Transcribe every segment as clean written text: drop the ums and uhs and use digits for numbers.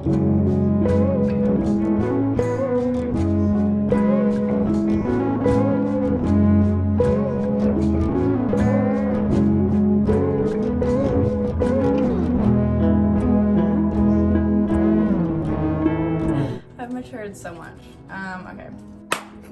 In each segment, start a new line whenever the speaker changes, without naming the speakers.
I've matured so much. Okay.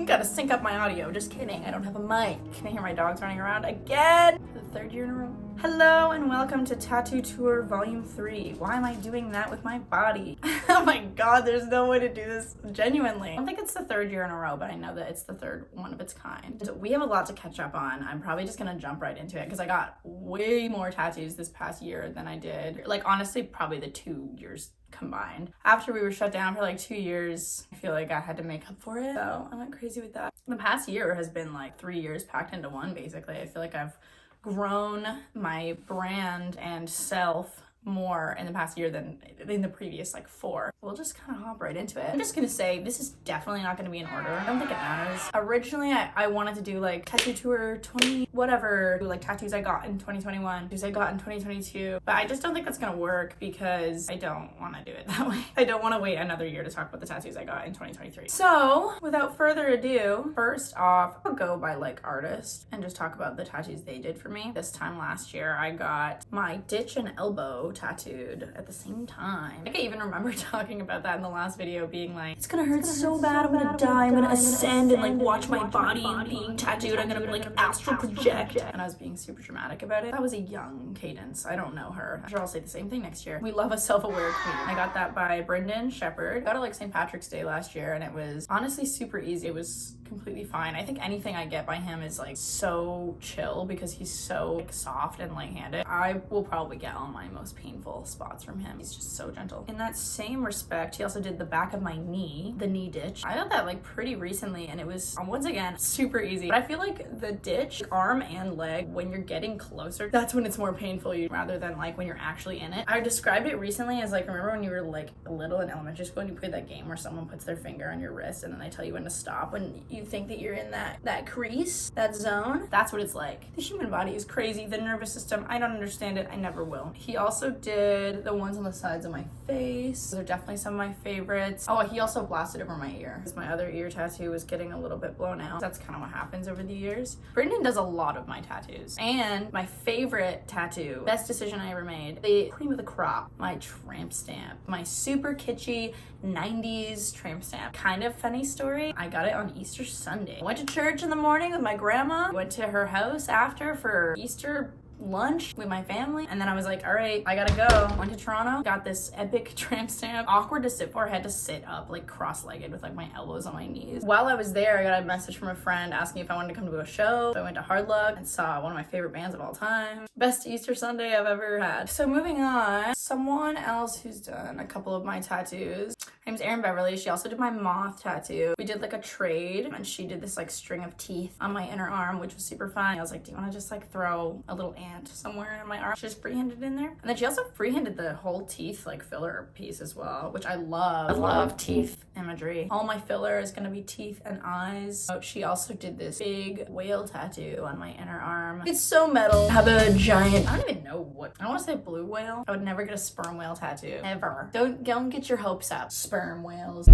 Gotta sync up my audio. Just kidding. I don't have a mic. Can I hear my dogs running around again? For the third year in a row. Hello and welcome to Tattoo Tour Volume 3. Why am I doing that with my body? Oh my god, there's no way to do this genuinely. I don't think it's the third year in a row, but I know that it's the third one of its kind. So we have a lot to catch up on. I'm probably just gonna jump right into it because I got way more tattoos this past year than I did. Like honestly, probably the 2 years combined. After we were shut down for like 2 years, I feel like I had to make up for it. So I went crazy with that. The past year has been like 3 years packed into one, basically. I feel like I've grown my brand and self more in the past year than in the previous like 4. We'll just kind of hop right into it. I'm just gonna say this is definitely not gonna be in order. I don't think it matters. Originally I wanted to do like tattoo tour 20 whatever, like tattoos I got in 2021, tattoos I got in 2022, but I just don't think that's gonna work because I don't want to do it that way. I don't want to wait another year to talk about the tattoos I got in 2023. So without further ado, first off, I'll go by like artist and just talk about the tattoos they did for me. This time last year I got my ditch and elbow tattooed at the same time. I can even remember talking about that in the last video, being like, it's gonna hurt so bad, I'm gonna die, I'm gonna ascend and like watch my body being tattooed, I'm gonna like astral project. And I was being super dramatic about it. That was a young Cadence. I don't know her. I'm sure I'll say the same thing next year. We love a self-aware queen. I got that by Brendan Shepard. Got it like St. Patrick's Day last year and it was honestly super easy. It was completely fine. I think anything I get by him is like so chill because he's so like soft and light-handed. I will probably get all my most painful spots from him. He's just so gentle. In that same respect, he also did the back of my knee, the knee ditch. I got that like pretty recently and it was once again super easy. But I feel like the ditch, arm and leg, when you're getting closer, that's when it's more painful rather than like when you're actually in it. I described it recently as like, remember when you were like little in elementary school and you played that game where someone puts their finger on your wrist and then they tell you when to stop when you think that you're in that crease, that zone? That's what it's like. The human body is crazy. The nervous system, I don't understand it. I never will. He also did the ones on the sides of my face. Those are definitely some of my favorites. Oh, he also blasted over my ear because my other ear tattoo was getting a little bit blown out. That's kind of what happens over the years. Brendan does a lot of my tattoos. And my favorite tattoo, best decision I ever made, the cream of the crop, my tramp stamp, my super kitschy 90s tramp stamp. Kind of funny story. I got it on Easter Sunday. I went to church in the morning with my grandma, went to her house after for Easter lunch with my family, and then I was like, all right, I gotta go. Went to Toronto, got this epic tramp stamp. Awkward to sit for. I had to sit up like cross-legged with like my elbows on my knees. While I was there, I got a message from a friend asking if I wanted to come to a show. So I went to Hard Luck and saw one of my favorite bands of all time. Best Easter Sunday I've ever had. So moving on, someone else who's done a couple of my tattoos. Her name's Erin Beverly. She also did my moth tattoo. We did like a trade and she did this like string of teeth on my inner arm, which was super fun. I was like, do you want to just like throw a little ant somewhere in my arm? She just freehanded in there. And then she also freehanded the whole teeth like filler piece as well, which I love. I love teeth imagery. All my filler is gonna be teeth and eyes. So she also did this big whale tattoo on my inner arm. It's so metal. I have a giant, I don't even know what, I want to say blue whale. I would never get a sperm whale tattoo, ever. Don't get your hopes up. Sperm whales.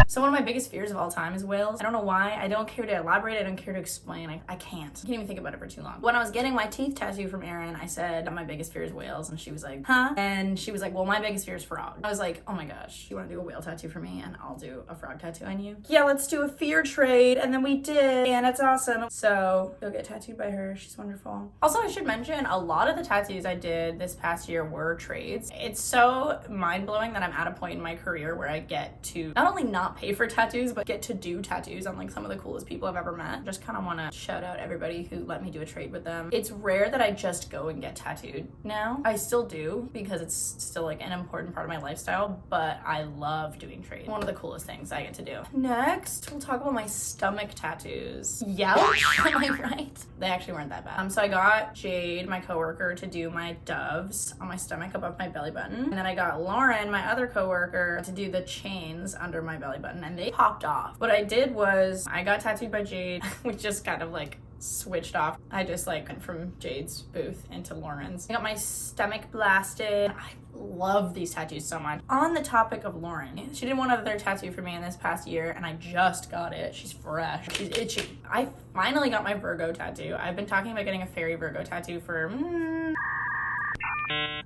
So one of my biggest fears of all time is whales. I don't know why. I don't care to elaborate. I don't care to explain. I can't. I can't even think about it for too long. When I was getting my teeth tattoo from Erin, I said, my biggest fear is whales. And she was like, huh? And she was like, well, my biggest fear is frog. I was like, oh my gosh, you want to do a whale tattoo for me and I'll do a frog tattoo on you? Yeah, let's do a fear trade. And then we did, and it's awesome. So you'll get tattooed by her. She's wonderful. Also, I should mention a lot of the tattoos I did this past year were trades. It's so mind-blowing that I'm at a point in my career where I get to not only not pay for tattoos, but get to do tattoos on like some of the coolest people I've ever met. Just kind of want to shout out everybody who let me do a trade with them. It's rare that I just go and get tattooed now. I still do because it's still like an important part of my lifestyle, but I love doing trades. One of the coolest things I get to do. Next, we'll talk about my stomach tattoos. Youch, am I right? They actually weren't that bad. So I got Jade, my coworker, to do my doves on my stomach above my belly button. And then I got Lauren, my other coworker, to do the chains under my belly button, and they popped off. What I did was I got tattooed by Jade. We just kind of like switched off. I just like went from Jade's booth into Lauren's. I got my stomach blasted. I love these tattoos so much. On the topic of Lauren, she did one other tattoo for me in this past year and I just got it. She's fresh. She's itchy. I finally got my Virgo tattoo. I've been talking about getting a fairy Virgo tattoo for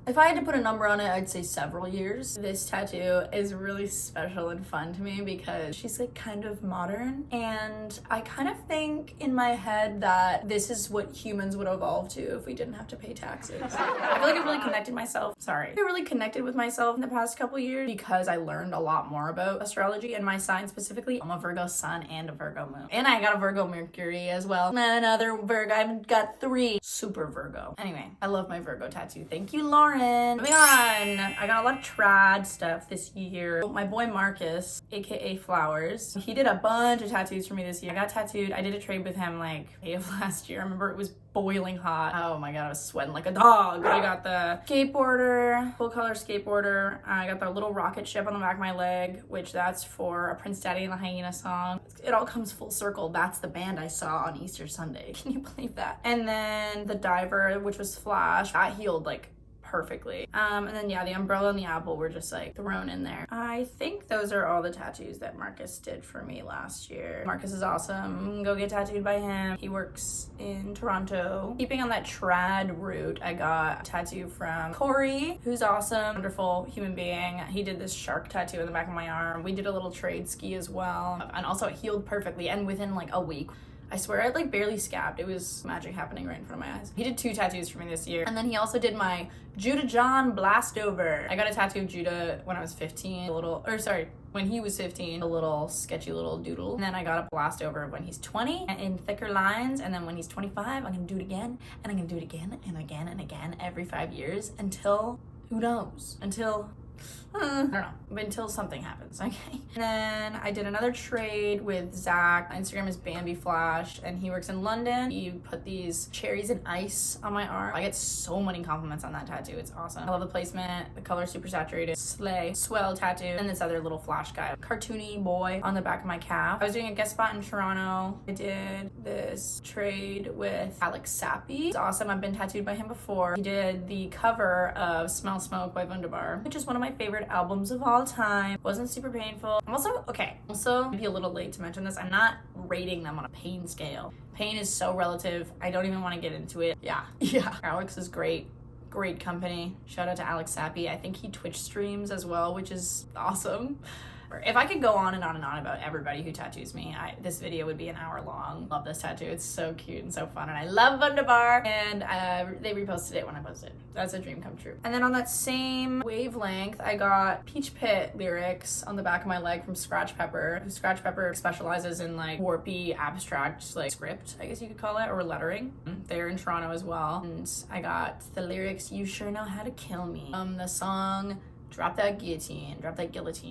if I had to put a number on it, I'd say several years. This tattoo is really special and fun to me because she's like kind of modern, and I kind of think in my head that this is what humans would evolve to if we didn't have to pay taxes. I feel like I really connected with myself in the past couple years because I learned a lot more about astrology and my sign specifically. I'm a Virgo sun and a Virgo moon. And I got a Virgo Mercury as well. Another Virgo, I've got 3. Super Virgo. Anyway, I love my Virgo tattoo. Thank you, Lauren. Moving on. I got a lot of trad stuff this year. My boy Marcus, aka Flowers, he did a bunch of tattoos for me this year. I got tattooed. I did a trade with him like May of last year. I remember it was boiling hot. Oh my god, I was sweating like a dog. I got the skateboarder, full color skateboarder. I got the little rocket ship on the back of my leg, which that's for a Prince Daddy and the Hyena song. It all comes full circle. That's the band I saw on Easter Sunday. Can you believe that? And then the diver, which was Flash, that healed like perfectly. And then yeah, the umbrella and the apple were just like thrown in there. I think those are all the tattoos that Marcus did for me last year. Marcus is awesome. Go get tattooed by him. He works in Toronto. Keeping on that trad route, I got a tattoo from Corey, who's awesome, wonderful human being. He did this shark tattoo in the back of my arm. We did a little trade ski as well. And also it healed perfectly. And within like a week, I swear I like barely scabbed. It was magic happening right in front of my eyes. He did 2 tattoos for me this year. And then he also did my Judah John Blastover. I got a tattoo of Judah when I was 15, when he was 15, a little sketchy little doodle. And then I got a Blastover when he's 20 in thicker lines. And then when he's 25, I'm gonna do it again. And I'm gonna do it again and again and again every 5 years until, who knows? Until I don't know, until something happens, okay? And then I did another trade with Zach. Instagram is Bambi Flash, and he works in London. He put these cherries and ice on my arm. I get so many compliments on that tattoo. It's awesome. I love the placement. The color super saturated. Slay. Swell tattoo. And this other little Flash guy, cartoony boy on the back of my calf. I was doing a guest spot in Toronto. I did this trade with Alex Sappy. It's awesome. I've been tattooed by him before. He did the cover of Smell Smoke by Wunderbar, which is one of my favorite albums of all time. Wasn't super painful. I'm also maybe a little late to mention this, I'm not rating them on a pain scale. Pain is so relative. I don't even want to get into it. Yeah. Alex is great company. Shout out to Alex Sappy. I think he Twitch streams as well, which is awesome. If I could go on and on and on about everybody who tattoos me, this video would be an hour long. Love this tattoo. It's so cute and so fun. And I love Wunderbar. And they reposted it when I posted it. That's a dream come true. And then on that same wavelength, I got Peach Pit lyrics on the back of my leg from Scratch Pepper. Scratch Pepper specializes in like warpy, abstract, like script, I guess you could call it, or lettering. They're in Toronto as well. And I got the lyrics, "You sure know how to kill me," the song Drop That Guillotine,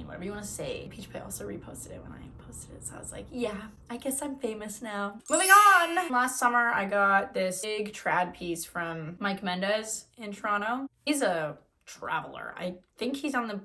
whatever you want to say. Peach Pit also reposted it when I posted it, so I was like, yeah, I guess I'm famous now. Moving on! Last summer, I got this big trad piece from Mike Mendez in Toronto. He's a traveler. I think he's on the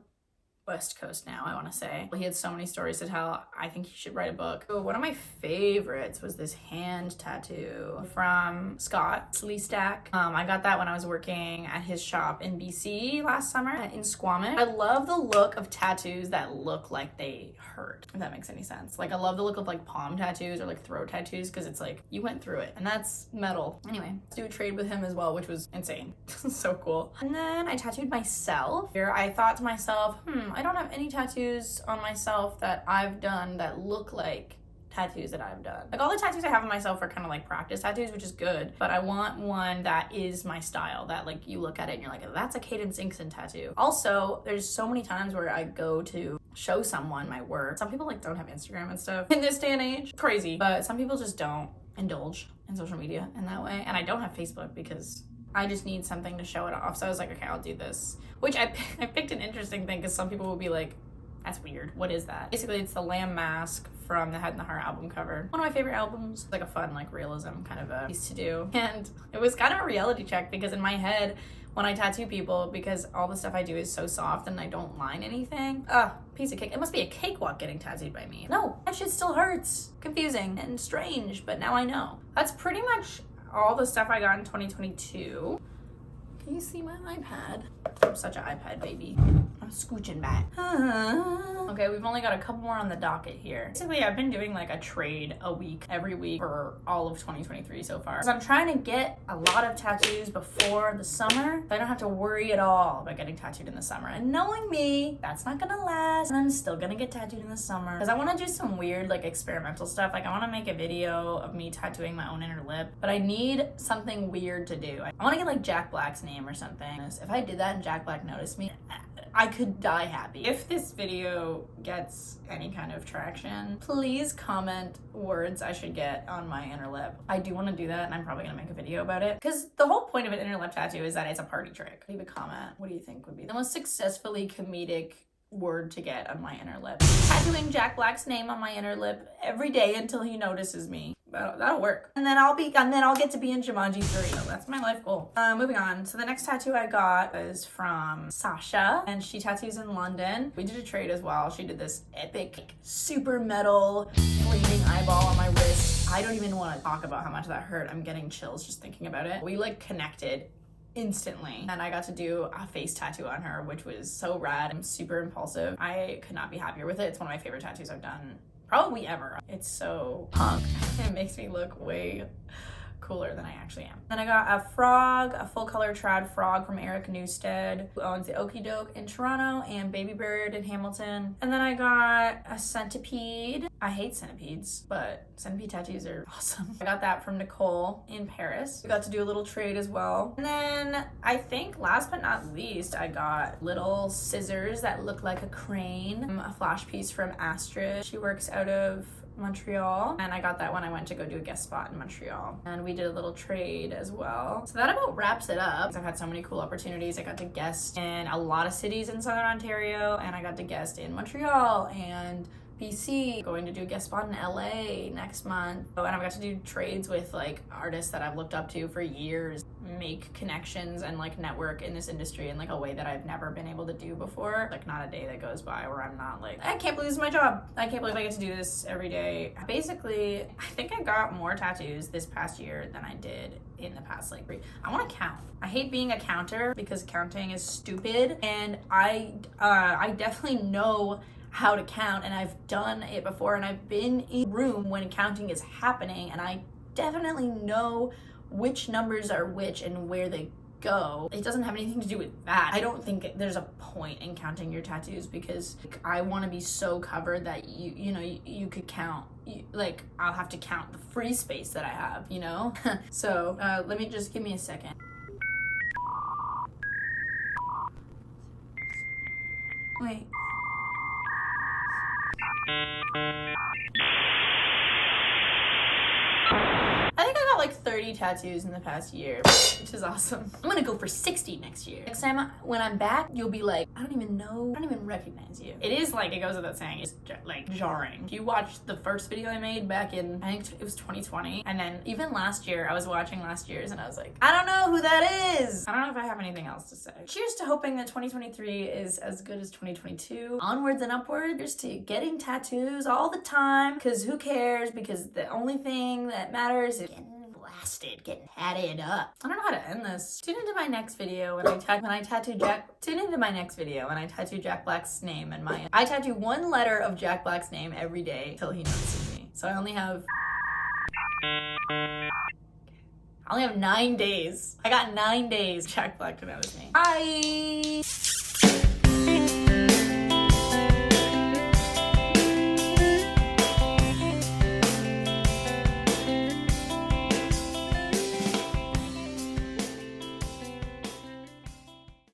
West Coast now, I want to say. He had so many stories to tell. I think he should write a book. So one of my favorites was this hand tattoo from Scott Sleestack. I got that when I was working at his shop in BC last summer in Squamish. I love the look of tattoos that look like they hurt, if that makes any sense. Like I love the look of like palm tattoos or like throat tattoos because it's like you went through it and that's metal. Anyway, let's do a trade with him as well, which was insane. So cool. And then I tattooed myself. Here I thought to myself, I don't have any tattoos on myself that I've done that look like tattoos that I've done. Like all the tattoos I have on myself are kind of like practice tattoos, which is good, but I want one that is my style, that like you look at it and you're like, that's a cadenceinkson tattoo. Also, there's so many times where I go to show someone my work. Some people like don't have Instagram and stuff in this day and age. Crazy, but some people just don't indulge in social media in that way. And I don't have Facebook because I just need something to show it off. So I was like, okay, I'll do this. Which I picked an interesting thing because some people will be like, that's weird. What is that? Basically, it's the lamb mask from the Head and the Heart album cover. One of my favorite albums. It's like a fun, like realism kind of a piece to do. And it was kind of a reality check because in my head, when I tattoo people because all the stuff I do is so soft and I don't line anything. Ugh, piece of cake. It must be a cakewalk getting tattooed by me. No, that shit still hurts. Confusing and strange, but now I know. That's pretty much all the stuff I got in 2022. Can you see my iPad? I'm such an iPad baby. I'm scooching back. Okay, we've only got a couple more on the docket here. Basically, I've been doing like a trade a week, every week for all of 2023 so far. So I'm trying to get a lot of tattoos before the summer, so I don't have to worry at all about getting tattooed in the summer. And knowing me, that's not gonna last, and I'm still gonna get tattooed in the summer. Because I wanna do some weird like experimental stuff. Like I wanna make a video of me tattooing my own inner lip, but I need something weird to do. I wanna get like Jack Black's name or something. If I did that and Jack Black noticed me, I could die happy. If this video gets any kind of traction, please comment words I should get on my inner lip. I do want to do that, and I'm probably gonna make a video about it, because the whole point of an inner lip tattoo is that it's a party trick. Leave a comment. What do you think would be the most successfully comedic word to get on my inner lip? Tattooing Jack Black's name on my inner lip every day until he notices me. That'll work. And then I'll get to be in Jumanji 3. So that's my life goal. Moving on. So the next tattoo I got is from Sasha, and she tattoos in London. We did a trade as well. She did this epic, super metal, bleeding eyeball on my wrist. I don't even want to talk about how much that hurt. I'm getting chills just thinking about it. We like connected instantly, and I got to do a face tattoo on her, which was so rad. I'm super impulsive. I could not be happier with it. It's one of my favorite tattoos I've done probably ever. It's so punk. It makes me look way cooler than I actually am. Then I got a frog, a full color trad frog from Eric Newstead, who owns the Okie Doke in Toronto and Baby Bird in Hamilton. And then I got a centipede. I hate centipedes, but centipede tattoos are awesome. I got that from Nicole in Paris. We got to do a little trade as well. And then I think last but not least, I got little scissors that look like a crane, a flash piece from Astrid. She works out of Montreal, and I got that when I went to go do a guest spot in Montreal, and we did a little trade as well. So that about wraps it up. I've had so many cool opportunities. I got to guest in a lot of cities in Southern Ontario, and I got to guest in Montreal and BC, going to do a guest spot in LA next month. Oh, and I've got to do trades with like artists that I've looked up to for years, make connections and like network in this industry in like a way that I've never been able to do before. Like not a day that goes by where I'm not like, I can't believe this is my job. I can't believe I get to do this every day. Basically, I think I got more tattoos this past year than I did in the past like 3. I want to count. I hate being a counter because counting is stupid, and I definitely know how to count, and I've done it before, and I've been in a room when counting is happening, and I definitely know which numbers are which and where they go. It doesn't have anything to do with that. I don't think there's a point in counting your tattoos, because like, I want to be so covered that you could count. Like I'll have to count the free space that I have, you know? So let me just give me a second. Wait. I think I got like 30 tattoos in the past year, which is awesome. I'm gonna go for 60 next year. Next time when I'm back, you'll be like, I don't even recognize you. It is like, it goes without saying, it's like jarring. If you watch the first video I made back in, I think it was 2020, and then even last year, I was watching last year's and I was like, I don't know who that is. I don't know if I have anything else to say. Cheers to hoping that 2023 is as good as 2022. Onwards and upwards. Cheers to getting tattoos all the time, because who cares? Because the only thing that matters is getting blasted, getting tatted up. I don't know how to end this. Tune into my next video when I tattoo Jack Black's name and I tattoo one letter of Jack Black's name every day until he notices me. So I only have 9 days. I got 9 days Jack Black to notice me. Bye.